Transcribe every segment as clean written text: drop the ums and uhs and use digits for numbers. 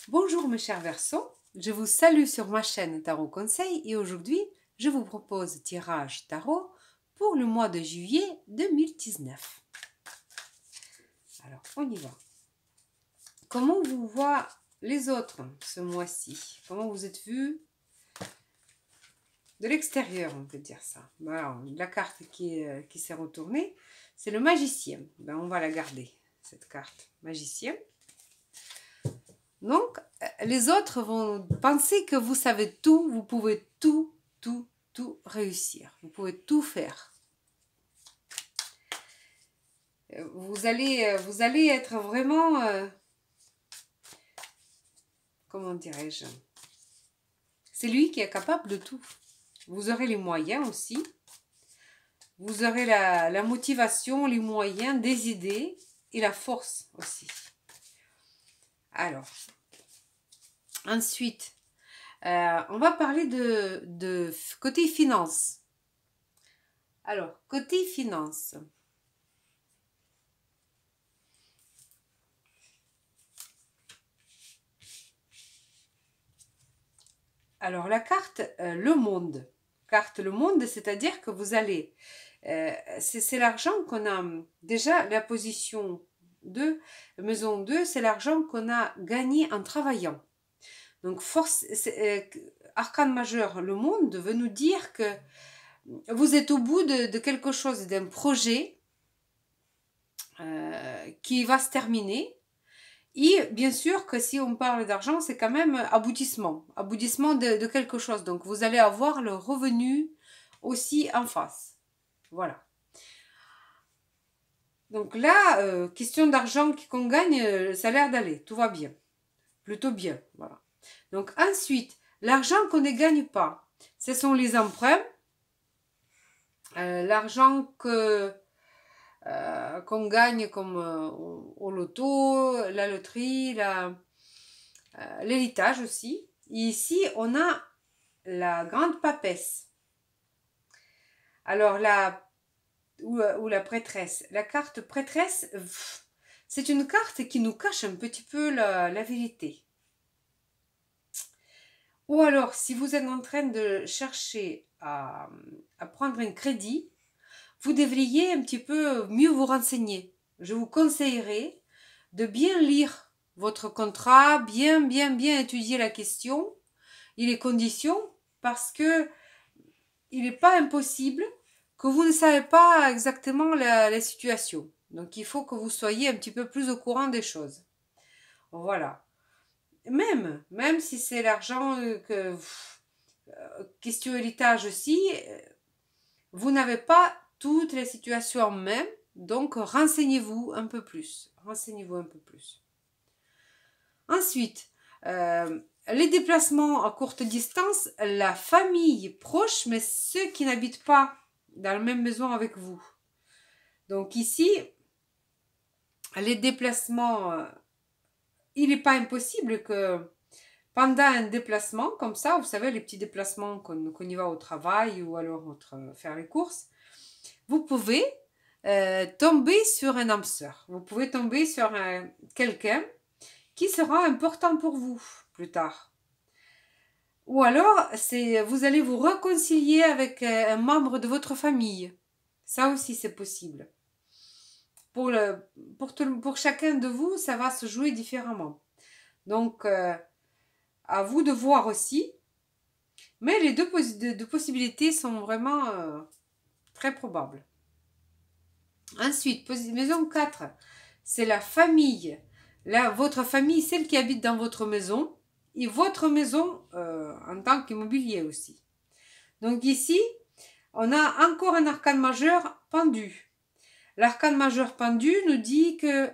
Bonjour mes chers Verseaux, je vous salue sur ma chaîne Tarot Conseil et aujourd'hui je vous propose tirage tarot pour le mois de juillet 2019. Alors on y va. Comment vous voient les autres ce mois-ci? Comment vous êtes vus de l'extérieur, on peut dire ça. Voilà, la carte qui s'est retournée, c'est le magicien. Ben, on va la garder, cette carte magicien. Donc, les autres vont penser que vous savez tout, vous pouvez tout réussir. Vous pouvez tout faire. Vous allez être vraiment, comment dirais-je, c'est lui qui est capable de tout. Vous aurez les moyens aussi. Vous aurez la motivation, les moyens, des idées et la force aussi. Alors, ensuite, on va parler de côté finance. Alors, côté finance. Alors, la carte le monde. Carte le monde, c'est-à-dire que vous allez... c'est l'argent qu'on a... Déjà, la position 2, maison 2, c'est l'argent qu'on a gagné en travaillant. Donc, arcane majeur, le monde, veut nous dire que vous êtes au bout de quelque chose, d'un projet qui va se terminer. Et bien sûr que si on parle d'argent, c'est quand même aboutissement de quelque chose. Donc, vous allez avoir le revenu aussi en face. Voilà. Donc là, question d'argent qu'on gagne, ça a l'air d'aller. Tout va bien. Plutôt bien. Voilà. Donc ensuite, l'argent qu'on ne gagne pas, ce sont les emprunts. L'argent qu'on gagne comme au loto, la loterie, l'héritage aussi. Et ici, on a la grande papesse. Alors, ou la prêtresse. La carte prêtresse, c'est une carte qui nous cache un petit peu la vérité. Ou alors, si vous êtes en train de chercher à prendre un crédit, vous devriez un petit peu mieux vous renseigner. Je vous conseillerais de bien lire votre contrat, bien étudier la question et les conditions, parce que il n'est pas impossible que vous ne savez pas exactement la situation. Donc, il faut que vous soyez un petit peu plus au courant des choses. Voilà. Même si c'est l'argent que... question héritage aussi, vous n'avez pas toutes les situations même, donc renseignez-vous un peu plus. Renseignez-vous un peu plus. Ensuite, les déplacements à courte distance, la famille proche, mais ceux qui n'habitent pas dans la même maison avec vous. Donc ici, les déplacements, il n'est pas impossible que pendant un déplacement comme ça, vous savez, les petits déplacements qu'on y va au travail ou alors faire les courses, vous pouvez tomber sur un âme sœur. Vous pouvez tomber sur quelqu'un qui sera important pour vous plus tard. Ou alors, vous allez vous réconcilier avec un membre de votre famille. Ça aussi, c'est possible. Pour chacun de vous, ça va se jouer différemment. Donc, à vous de voir aussi. Mais les deux possibilités sont vraiment très probables. Ensuite, maison 4, c'est la famille. Là, votre famille, celle qui habite dans votre maison, et votre maison en tant qu'immobilier aussi. Donc ici, on a encore un arcane majeur pendu. L'arcane majeur pendu nous dit que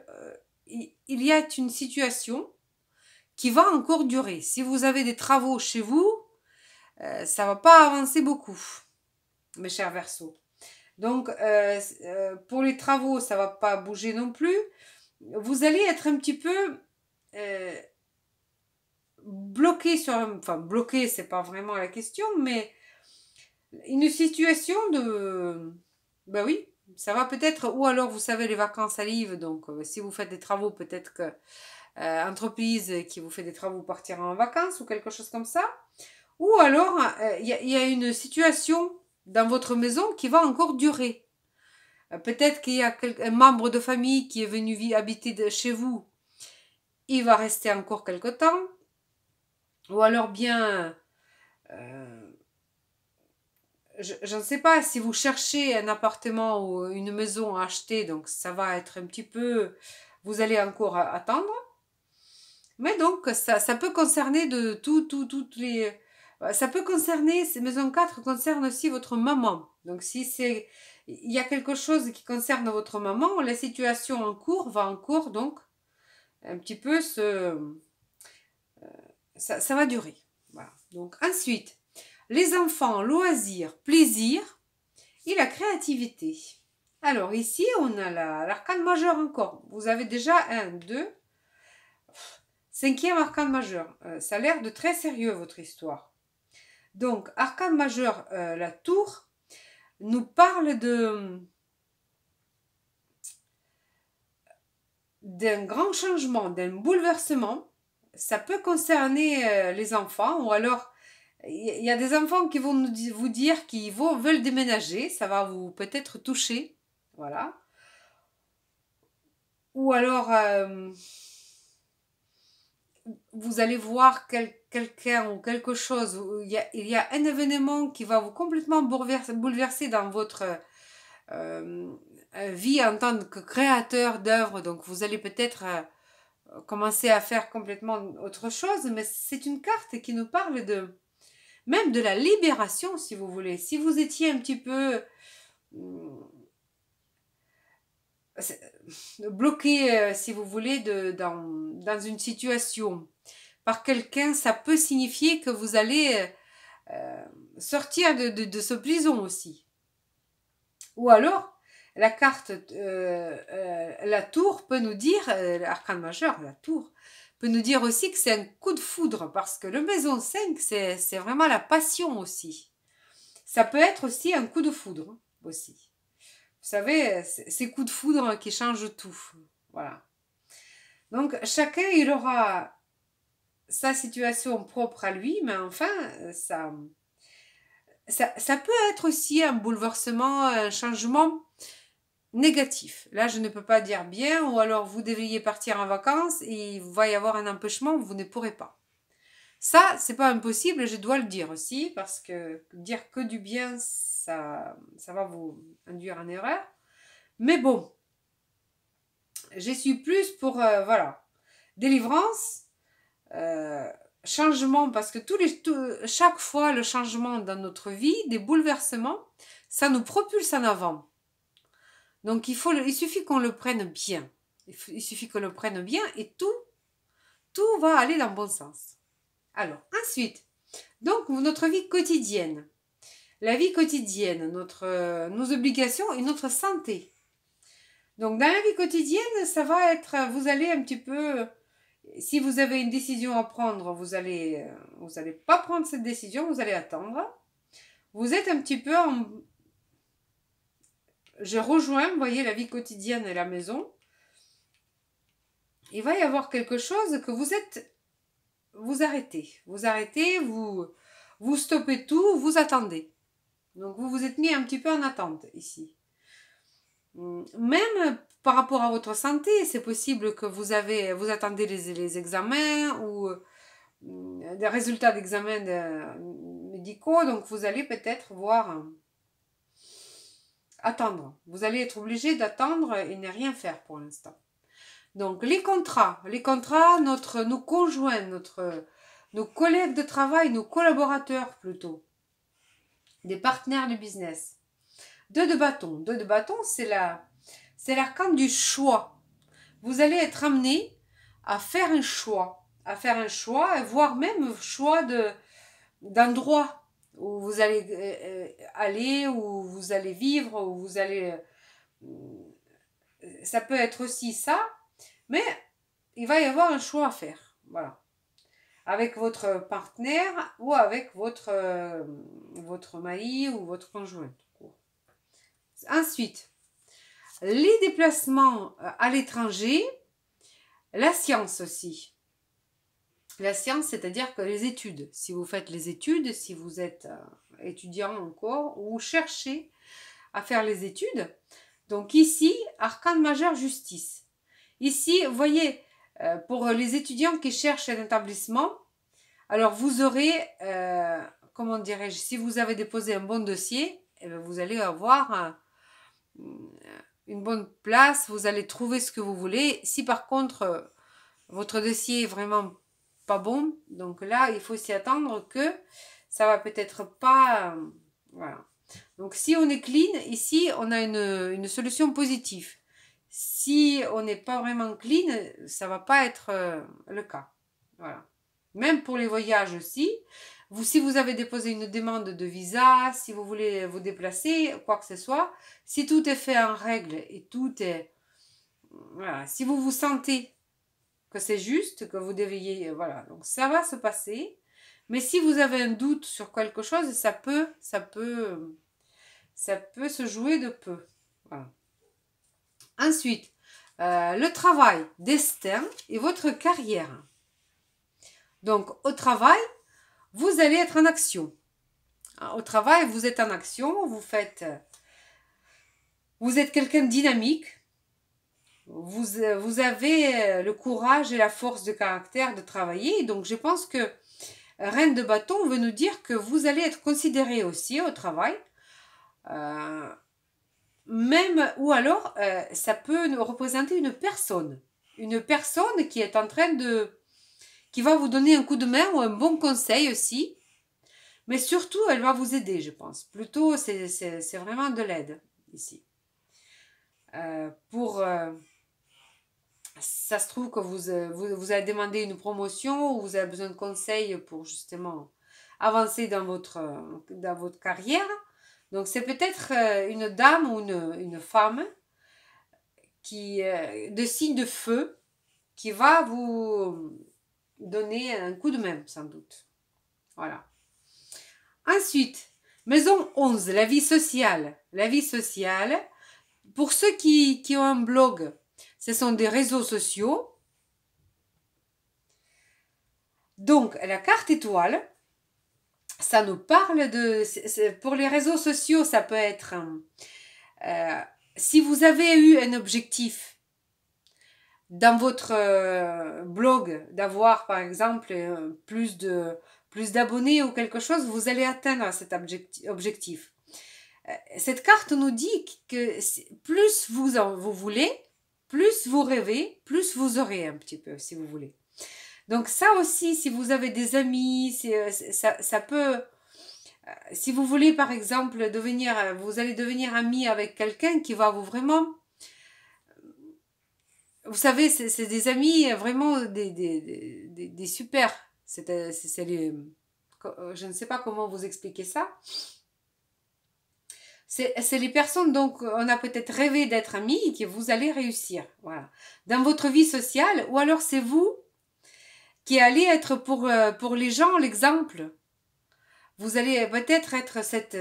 il y a une situation qui va encore durer. Si vous avez des travaux chez vous, ça ne va pas avancer beaucoup, mes chers Verseaux. Donc, pour les travaux, ça ne va pas bouger non plus. Vous allez être un petit peu bloqué sur... Enfin, bloqué, ce n'est pas vraiment la question, mais une situation de... Ben oui, ça va peut-être... Ou alors, vous savez, les vacances arrivent, donc si vous faites des travaux, peut-être que entreprise qui vous fait des travaux partir en vacances ou quelque chose comme ça. Ou alors, il y a une situation dans votre maison qui va encore durer. Peut-être qu'il y a un membre de famille qui est venu habiter chez vous. Il va rester encore quelque temps. Ou alors bien, je ne sais pas, si vous cherchez un appartement ou une maison à acheter, donc ça va être un petit peu, vous allez encore attendre. Mais donc, ça peut concerner de toutes les... Ça peut concerner, ces maisons 4 concernent aussi votre maman. Donc, si c'est, il y a quelque chose qui concerne votre maman, la situation en cours va encore, donc, un petit peu ça va durer. Voilà. Donc, ensuite, les enfants, loisirs, plaisir et la créativité. Alors, ici, on a l'arcane majeur encore. Vous avez déjà 1, 2, 5e arcane majeur. Ça a l'air de très sérieux, votre histoire. Donc, arcane majeur, la tour, nous parle d'un grand changement, d'un bouleversement. Ça peut concerner les enfants, ou alors il y a des enfants qui vont vous dire qu'ils veulent déménager. Ça va vous peut-être toucher. Voilà. Ou alors... vous allez voir quelqu'un ou quelque chose, il y a un événement qui va vous complètement bouleverser dans votre vie en tant que créateur d'œuvres. Donc vous allez peut-être commencer à faire complètement autre chose, mais c'est une carte qui nous parle même de la libération, si vous voulez. Si vous étiez un petit peu bloqué, si vous voulez, dans une situation par quelqu'un, ça peut signifier que vous allez sortir de ce prison aussi. Ou alors, la carte, la tour peut nous dire, l'arcane majeur, la tour, peut nous dire aussi que c'est un coup de foudre, parce que le maison 5, c'est vraiment la passion aussi. Ça peut être aussi un coup de foudre, aussi. Vous savez, ces coups de foudre qui changent tout. Voilà. Donc, chacun, il aura sa situation propre à lui, mais enfin, ça peut être aussi un bouleversement, un changement négatif. Là, je ne peux pas dire bien, ou alors vous devriez partir en vacances et il va y avoir un empêchement, vous ne pourrez pas. Ça, c'est pas impossible, je dois le dire aussi, parce que dire que du bien, ça va vous induire en erreur. Mais bon, je suis plus pour, voilà, délivrance, changement, parce que chaque fois le changement dans notre vie, des bouleversements, ça nous propulse en avant. Donc il suffit qu'on le prenne bien. Il suffit qu'on le prenne bien et tout va aller dans le bon sens. Alors, ensuite, donc notre vie quotidienne. La vie quotidienne, nos obligations et notre santé. Donc dans la vie quotidienne, ça va être, vous allez un petit peu, si vous avez une décision à prendre, vous allez pas prendre cette décision, vous allez attendre. Vous êtes un petit peu je rejoins, vous voyez, la vie quotidienne et la maison. Il va y avoir quelque chose que vous arrêtez, vous stoppez tout, vous attendez. Donc vous vous êtes mis un petit peu en attente ici. Même par rapport à votre santé, c'est possible que vous attendez les examens ou des résultats d'examens médicaux, donc vous allez peut-être attendre. Vous allez être obligé d'attendre et ne rien faire pour l'instant. Donc les contrats, nos conjoints, nos collègues de travail, nos collaborateurs plutôt, des partenaires du business. 2 de bâton, c'est l'arcane du choix. Vous allez être amené à faire un choix, voire même choix d'endroit où vous allez aller, où vous allez vivre, où vous allez... ça peut être aussi ça, mais il va y avoir un choix à faire. Voilà. Avec votre partenaire ou avec votre mari ou votre conjoint. Ensuite, les déplacements à l'étranger, La science aussi. La science, c'est-à-dire que les études. Si vous faites les études, si vous êtes étudiant encore, ou cherchez à faire les études. Donc ici, arcane majeur justice. Ici, vous voyez, pour les étudiants qui cherchent un établissement, alors vous aurez, comment dirais-je, si vous avez déposé un bon dossier, eh bien, vous allez avoir une bonne place, vous allez trouver ce que vous voulez. Si par contre, votre dossier est vraiment pas bon, donc là, il faut s'y attendre que ça va peut-être pas... voilà. Donc si on est clean, ici, on a une solution positive. Si on n'est pas vraiment clean, ça va pas être le cas. Voilà. Même pour les voyages aussi. Si vous avez déposé une demande de visa, si vous voulez vous déplacer, quoi que ce soit, si tout est fait en règle et tout est... Voilà. Si vous vous sentez que c'est juste, que vous devriez... Voilà. Donc ça va se passer. Mais si vous avez un doute sur quelque chose, ça peut se jouer de peu. Voilà. Ensuite, le travail, destin et votre carrière. Donc, au travail, vous allez être en action. Au travail, vous êtes en action, vous êtes quelqu'un de dynamique, vous avez le courage et la force de caractère de travailler. Donc, je pense que Reine de bâton veut nous dire que vous allez être considéré aussi au travail. Même, ou alors, ça peut représenter une personne qui est en train qui va vous donner un coup de main ou un bon conseil aussi. Mais surtout, elle va vous aider, je pense. Plutôt, c'est vraiment de l'aide ici. Ça se trouve que vous avez demandé une promotion ou vous avez besoin de conseils pour justement avancer dans votre carrière. Donc, c'est peut-être une dame ou une femme de signe de feu qui va vous donner un coup de main, sans doute. Voilà. Ensuite, maison 11, la vie sociale. La vie sociale, pour ceux qui ont un blog, ce sont des réseaux sociaux. Donc, la carte étoile, ça nous parle pour les réseaux sociaux, ça peut être... si vous avez eu un objectif dans votre blog, d'avoir par exemple plus d'abonnés ou quelque chose, vous allez atteindre cet objectif. Cette carte nous dit que plus vous voulez, plus vous rêvez, plus vous aurez un petit peu, si vous voulez. Donc ça aussi, si vous avez des amis, ça peut... Si vous voulez, par exemple, vous allez devenir ami avec quelqu'un qui va vous vraiment... Vous savez, c'est des amis vraiment des super. Je ne sais pas comment vous expliquer ça. C'est les personnes, donc, on a peut-être rêvé d'être amis et que vous allez réussir. Voilà. Dans votre vie sociale, ou alors c'est vous qui allez être pour les gens l'exemple. Vous allez peut-être être cet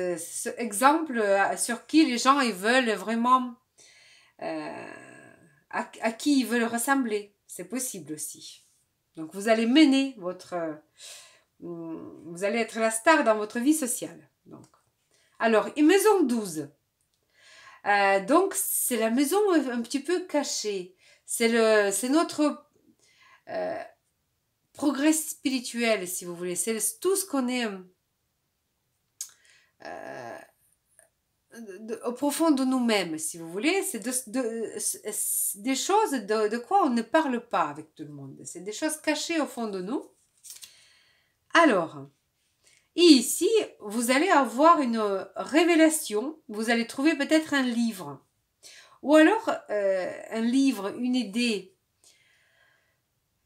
exemple sur qui les gens ils veulent vraiment... à qui ils veulent ressembler. C'est possible aussi. Donc, vous allez mener vous allez être la star dans votre vie sociale. Donc. Alors, maison 12. Donc, c'est la maison un petit peu cachée. C'est notre progrès spirituel, si vous voulez. C'est tout ce qu'on est au profond de nous-mêmes, si vous voulez. C'est des choses de quoi on ne parle pas avec tout le monde. C'est des choses cachées au fond de nous. Alors, et ici, vous allez avoir une révélation. Vous allez trouver peut-être un livre. Ou alors, un livre, une idée.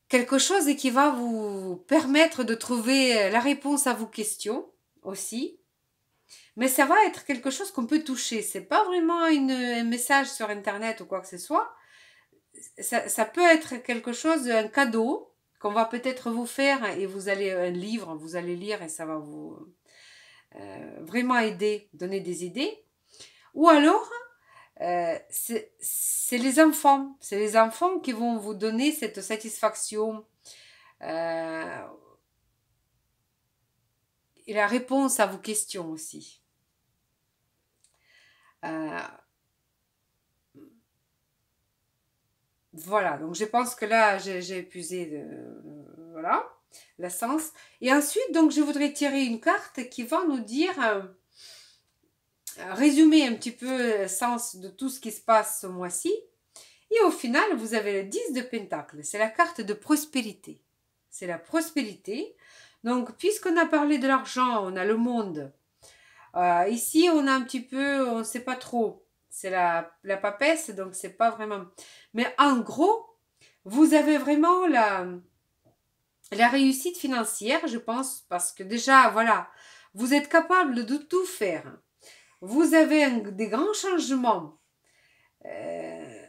Quelque chose qui va vous permettre de trouver la réponse à vos questions aussi. Mais ça va être quelque chose qu'on peut toucher. C'est pas vraiment un message sur Internet ou quoi que ce soit. Ça peut être quelque chose, un cadeau qu'on va peut-être vous faire et vous allez un livre, vous allez lire et ça va vous vraiment aider, donner des idées. Ou alors, C'est les enfants. C'est les enfants qui vont vous donner cette satisfaction euh, et la réponse à vos questions aussi. Euh, voilà, donc je pense que là, j'ai épuisé voilà, l'essence. Et ensuite, donc, je voudrais tirer une carte qui va nous dire, résumer un petit peu le sens de tout ce qui se passe ce mois-ci. Et au final, vous avez le 10 de Pentacle. C'est la carte de prospérité. C'est la prospérité. Donc, puisqu'on a parlé de l'argent, on a le monde. Ici, on a un petit peu, on ne sait pas trop. C'est la papesse, donc c'est pas vraiment. Mais en gros, vous avez vraiment la réussite financière, je pense, parce que déjà, voilà, vous êtes capable de tout faire. Vous avez des grands changements. Euh,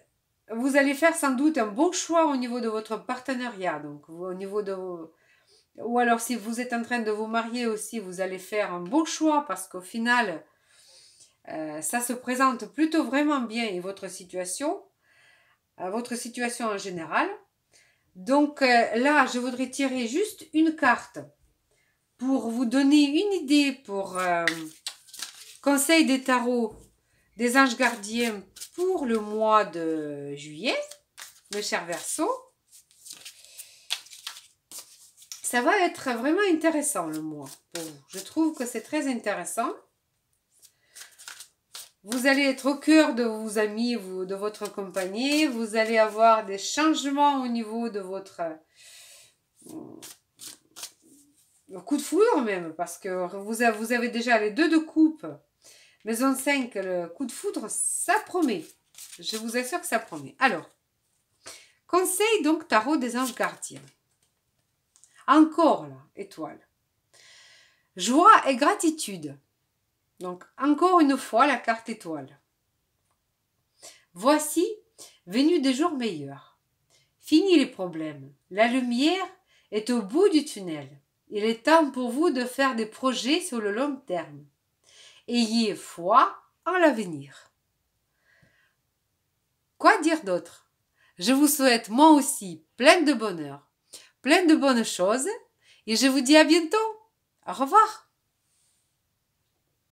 vous allez faire sans doute un bon choix au niveau de votre partenariat, donc au niveau de ou alors si vous êtes en train de vous marier aussi, vous allez faire un bon choix parce qu'au final, ça se présente plutôt vraiment bien et votre situation en général. Donc là, je voudrais tirer juste une carte pour vous donner une idée pour conseil des tarots des anges gardiens pour le mois de juillet, mes chers Verseaux. Ça va être vraiment intéressant le mois pour vous. Je trouve que c'est très intéressant. Vous allez être au cœur de vos amis, de votre compagnie. Vous allez avoir des changements au niveau de votre coup de foudre même, parce que vous avez déjà les 2 de coupe. Maison 5, le coup de foudre, ça promet. Je vous assure que ça promet. Alors, conseil donc tarot des anges gardiens. Encore là, étoile. Joie et gratitude. Donc, encore une fois, la carte étoile. Voici, venu des jours meilleurs. Fini les problèmes. La lumière est au bout du tunnel. Il est temps pour vous de faire des projets sur le long terme. Ayez foi en l'avenir. Quoi dire d'autre? Je vous souhaite moi aussi plein de bonheur, plein de bonnes choses et je vous dis à bientôt. Au revoir.